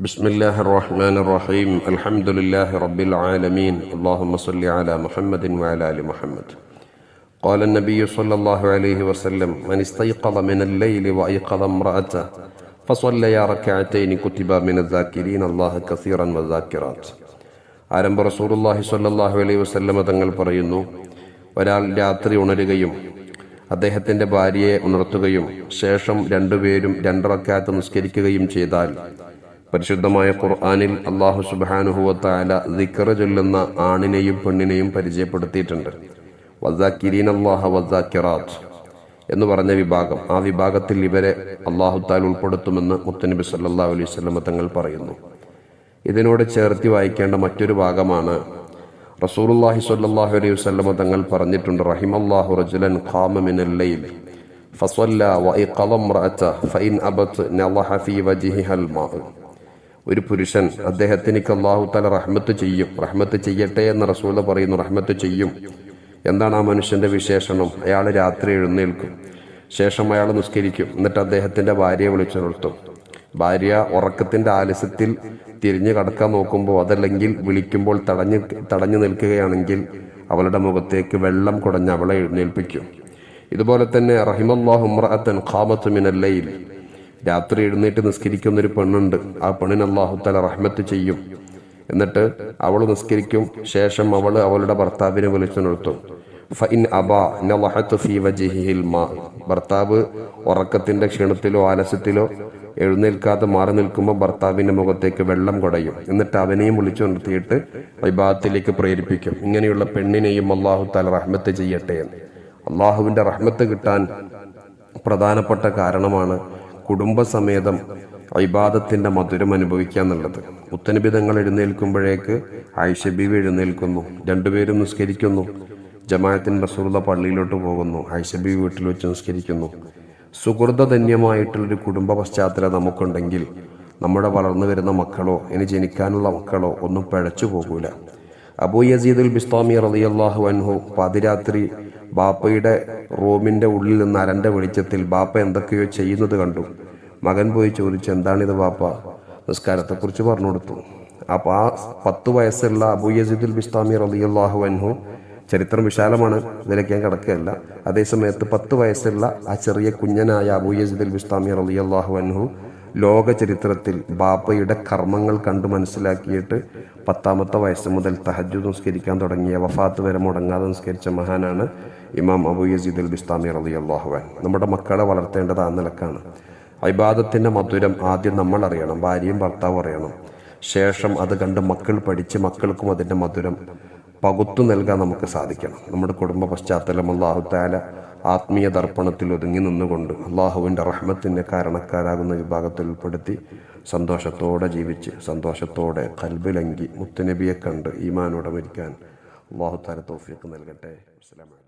بسم الله الرحمن الرحيم الحمد لله رب العالمين اللهم صل على محمد وعلى آل محمد قال النبي صلى الله عليه وسلم من استيقظ من الليل وأيقظ امرأته فصليا ركعتين كتبا من الذاكرين الله كثيرا والذاكرات. ആരംഭ റസൂലുള്ളാഹി സ്വല്ലല്ലാഹു അലൈഹി വസല്ലം തങ്ങൾ പറയുന്നു, ഒരാൾ രാത്രി ഉണരുകയും അദ്ദേഹത്തിന്റെ ഭാര്യയെ ഉണർത്തുകയും ശേഷം രണ്ടുപേരും 2 റക്അത്ത് നിസ്കരിക്കുകയും ചെയ്താൽ പരിശുദ്ധമായ ഖുർആനിൽ അല്ലാഹു സുബ്ഹാനഹു വ തആല ദിക്ർ ചൊല്ലുന്ന ആണിനെയും പെണ്ണിനെയും പരിചയപ്പെടുത്തിയിട്ടുണ്ട്. വസാക്കിരീനല്ലാഹ വസാക്കിറാത്ത് എന്ന് പറഞ്ഞ വിഭാഗം, ആ വിഭാഗത്തിൽ ഇവരെ അല്ലാഹു തആല ഉൾപ്പെടുത്തുമെന്ന് മുത്തനബി സല്ലല്ലാഹു അലൈഹി വസല്ലം തങ്ങൾ പറയുന്നു. ഇതിനോട് ചേർത്തി വായിക്കേണ്ട മറ്റൊരു ഭാഗമാണ് റസൂലുള്ളാഹി സ്വല്ലല്ലാഹു അലൈഹി വസല്ലം തങ്ങൾ പറഞ്ഞിട്ടുണ്ട്, റഹിമല്ലാഹു റജുലൻ ഖാമ മിനൽ ലൈൽ ഫസല്ല വഅഖള ഇംറഅതഹു ഫഇൻ അബത് നളഹ ഫീ വജ്ഹിഹൽ മാ. ഒരു പുരുഷൻ, അദ്ദേഹത്തിന് അല്ലാഹു തആല റഹ്മത്ത് ചെയ്യട്ടെ എന്ന് റസൂൽ പറയുന്നു. റഹ്മത്ത് ചെയ്യും. എന്താണ് ആ മനുഷ്യന്റെ വിശേഷണം? അയാൾ രാത്രി എഴുന്നേൽക്കും, ശേഷം അയാൾ നിസ്കരിക്കും, എന്നിട്ട് അദ്ദേഹത്തിന്റെ ഭാര്യയെ വിളിച്ചുണർത്തും. ഭാര്യ ഉറക്കത്തിന്റെ ആലസ്യത്തിൽ തിരിഞ്ഞു കടക്കാൻ നോക്കുമ്പോൾ, അതല്ലെങ്കിൽ വിളിക്കുമ്പോൾ തടഞ്ഞു നിൽക്കുകയാണെങ്കിൽ അവളുടെ മുഖത്തേക്ക് വെള്ളം കുടഞ്ഞ് അവളെ എഴുന്നേൽപ്പിക്കും. ഇതുപോലെ തന്നെ റഹിമല്ലാഹു ഇംറഅതൻ ഖാമത്ത് മിനൽ ലൈൽ, രാത്രി എഴുന്നേറ്റ് നിസ്കരിക്കുന്ന ഒരു പെണ്ണുണ്ട്. ആ പെണ്ണിന് അല്ലാഹു തആല റഹ്മത്ത് ചെയ്യും. എന്നിട്ട് അവൾ നിസ്കരിക്കും, ശേഷം അവളുടെ ഭർത്താവിനെ വിളിച്ചുണർത്തും. ഫഇൻ അബാ നളഹതു ഫീ വജ്ഹിഹിൽ മാ. ഭർത്താവ് ഉറക്കത്തിന്റെ ക്ഷീണത്തിലോ ആലസ്യത്തിലോ എഴുന്നേൽക്കാതെ മാറി നിൽക്കുമ്പോൾ ഭർത്താവിന്റെ മുഖത്തേക്ക് വെള്ളം കുടയും. എന്നിട്ട് അവനെയും വിളിച്ചു നിർത്തിയിട്ട് ഇബാദത്തിലേക്ക് പ്രേരിപ്പിക്കും. ഇങ്ങനെയുള്ള പെണ്ണിനെയും അല്ലാഹു തആല റഹ്മത്ത് ചെയ്യട്ടെ എന്ന്. അല്ലാഹുവിന്റെ റഹ്മത്ത് കിട്ടാൻ പ്രധാനപ്പെട്ട കാരണമാണ് കുടുംബസമേതം ഇബാദത്തിന്റെ മധുരം അനുഭവിക്കുക എന്നുള്ളത്. മുത്തനബി തങ്ങൾ എഴുന്നേൽക്കുമ്പോഴേക്ക് ആയിഷ ബീവി എഴുന്നേൽക്കുന്നു, രണ്ടുപേരും നിസ്കരിക്കുന്നു. ജമാഅത്തിന് റസൂലുള്ളാഹി പള്ളിയിലോട്ട് പോകുന്നു, ആയിഷ ബീവി വീട്ടിൽ വെച്ച് നിസ്കരിക്കുന്നു. സുഹൃതധന്യമായിട്ടുള്ളൊരു കുടുംബ പശ്ചാത്തലം നമുക്കുണ്ടെങ്കിൽ നമ്മുടെ വളർന്നു വരുന്ന മക്കളോ ഇനി ജനിക്കാനുള്ള മക്കളോ ഒന്നും പിഴച്ചു പോകൂല. അബൂ യസീദുൽ ബിസ്താമി റളിയല്ലാഹു അൻഹു പാതിരാത്രി ബാപ്പയുടെ റൂമിന്റെ ഉള്ളിൽ നിന്ന് അരന്റെ വെളിച്ചത്തിൽ ബാപ്പ എന്തൊക്കെയോ ചെയ്യുന്നത് കണ്ടു. മകൻ പോയി ചോദിച്ചു, എന്താണിത് ബാപ്പ? നിസ്കാരത്തെക്കുറിച്ച് പറഞ്ഞു കൊടുത്തു. അപ്പോൾ ആ 10 വയസ്സുള്ള അബൂ യസീദുൽ ബിസ്താമി റളിയല്ലാഹു അൻഹു, ചരിത്രം വിശാലമാണ്, ഇതിലേക്ക് ഞാൻ കിടക്കുകയല്ല. അതേസമയത്ത് 10 വയസ്സുള്ള ആ ചെറിയ കുഞ്ഞനായ അബൂ യസീദുൽ ബിസ്താമി റളിയല്ലാഹു അൻഹു ലോക ചരിത്രത്തിൽ ബാപ്പയുടെ കർമ്മങ്ങൾ കണ്ടു മനസ്സിലാക്കിയിട്ട് 10ാമത്തെ വയസ്സ് മുതൽ തഹജ്ജുദ് നിസ്കരിക്കാൻ തുടങ്ങിയ വഫാത്ത് വരെ മുടങ്ങാതെ നിസ്കരിച്ച മഹാനാണ് ഇമാം അബൂ യസീദുൽ ബിസ്താമി റളിയല്ലാഹു അൻഹു. നമ്മുടെ മക്കളെ വളർത്തേണ്ടത് ആ നിലക്കാണ്. ഇബാദത്തിന്റെ മധുരം ആദ്യം നമ്മൾ അറിയണം, ഭാര്യയും ഭർത്താവും അറിയണം. ശേഷം അത് കണ്ട് മക്കൾ പഠിച്ച് മക്കൾക്കും അതിന്റെ മധുരം പകുത്തു നൽകാൻ നമുക്ക് സാധിക്കണം. നമ്മുടെ കുടുംബ പശ്ചാത്തലം അല്ലാഹു തആല ആത്മീയ ദർപ്പണത്തിൽ ഒതുങ്ങി നിന്നുകൊണ്ട് അള്ളാഹുവിൻ്റെ റഹ്മത്തിന് കാരണക്കാരാകുന്ന വിഭാഗത്തിൽ ഉൾപ്പെടുത്തി സന്തോഷത്തോടെ ജീവിച്ച് സന്തോഷത്തോടെ ഖൽബിലങ്കി മുത്തുനബിയെ കണ്ട് ഈമാനോടെ മരിക്കാൻ അല്ലാഹു തആല തൗഫീഖ് നൽകട്ടെ. അസ്സലാമു അലൈക്കും.